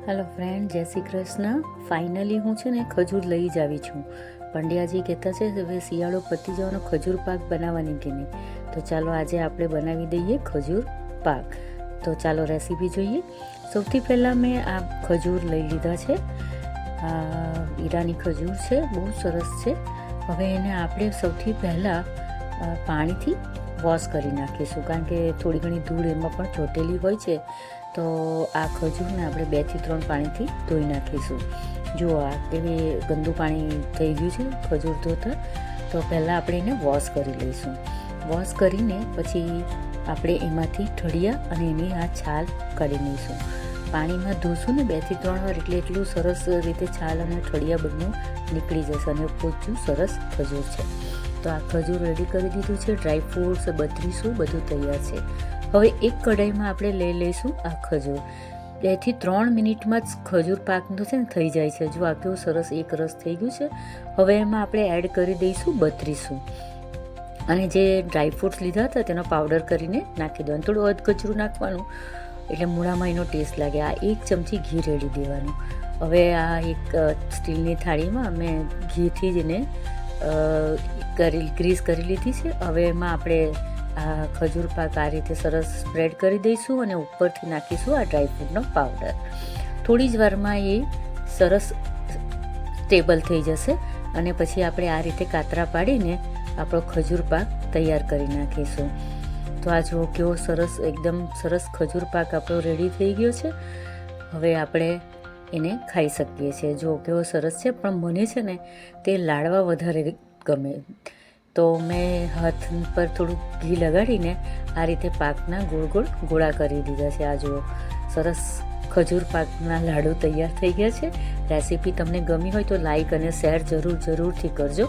Hello friend, જય Shri Krishna. Finally હું છે ને ખજૂર લઈ જ આવી છું. પંડ્યાજી કહેતા છે હવે શિયાળો પતી જવાનો, ખજૂર પાક બનાવવાની કે નહીં. તો ચાલો આજે આપણે બનાવી દઈએ ખજૂર પાક. તો ચાલો રેસીપી જોઈએ. સૌથી પહેલાં મેં આ ખજૂર લઈ લીધા છે. આ ઈરાની ખજૂર છે, બહુ સરસ છે. હવે એને આપણે સૌથી પહેલાં પાણીથી વોશ કરી નાખીશું, કારણ કે થોડી ઘણી ધૂળ એમાં પણ ચોટેલી હોય છે. તો આ ખજૂરને આપણે 2 થી 3 પાણીથી ધોઈ નાખીશું. જો આ કેવી ગંદુ પાણી થઈ ગયું છે ખજૂર ધોતા. તો પહેલાં આપણે એને વોશ કરી લઈશું. વોશ કરીને પછી આપણે એમાંથી ઠળિયા અને એની આ છાલ કાઢી લઈશું. પાણીમાં ધોશું ને 2 થી 3 વાર, એટલે એટલું સરસ રીતે છાલ અને ઠળિયા બધું નીકળી જશે અને પોચું સરસ ખજૂર છે. તો આ ખજૂર રેડી કરી દીધું છે. ડ્રાય ફ્રૂટ્સ બત્રીસું બધું તૈયાર છે. હવે એક કઢાઈમાં આપણે લઈ લઈશું આ ખજૂર. 2 થી 3 મિનિટમાં જ ખજૂર પાકનું છે ને થઈ જાય છે. જો આ કેવું સરસ એક રસ થઈ ગયું છે. હવે એમાં આપણે એડ કરી દઈશું બત્રીસું અને જે ડ્રાય ફ્રૂટ્સ લીધા હતા તેનો પાવડર કરીને નાખી દેવાનું. થોડું અધકચરું નાખવાનું એટલે મૂળામાં એનો ટેસ્ટ લાગે. આ 1 ચમચી ઘી રેડી દેવાનું. હવે આ એક સ્ટીલની થાળીમાં મેં ઘીથી જ એને ગ્રીસ કરી લીધી છે. હવે એમાં આપણે આ ખજૂર પાક આ રીતે સરસ સ્પ્રેડ કરી દઈશું અને ઉપરથી નાખીશું આ ડ્રાયફ્રૂટનો પાવડર. થોડી જ વારમાં એ સરસ સ્ટેબલ થઈ જશે અને પછી આપણે આ રીતે કાતરા પાડીને આપણો ખજૂર પાક તૈયાર કરી નાખીશું. તો આ જુઓ કેવો સરસ, એકદમ સરસ ખજૂર પાક આપણો રેડી થઈ ગયો છે. હવે આપણે એને ખાઈ શકીએ છીએ. જો કેવો સરસ છે, પણ મને છે ને તે લાડવા વધારે ગમે. તો મેં હાથ પર થોડું ઘી લગાડીને આ રીતે પાકના ગોળ ગોળ ગોળા કરી દીધા છે. આ જુઓ સરસ ખજૂર પાકના લાડુ તૈયાર થઈ ગયા છે. રેસીપી તમને ગમી હોય તો લાઈક અને શેર જરૂરથી કરજો.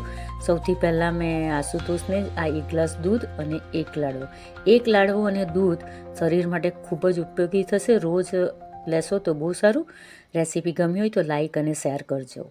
સૌથી પહેલાં મેં આશુતોષને આ 1 ગ્લાસ દૂધ અને 1 લાડવો અને દૂધ શરીર માટે ખૂબ જ ઉપયોગી થશે. રોજ લેશો તો બહુ સારું. રેસીપી ગમી હોય તો લાઈક અને શેર કરજો.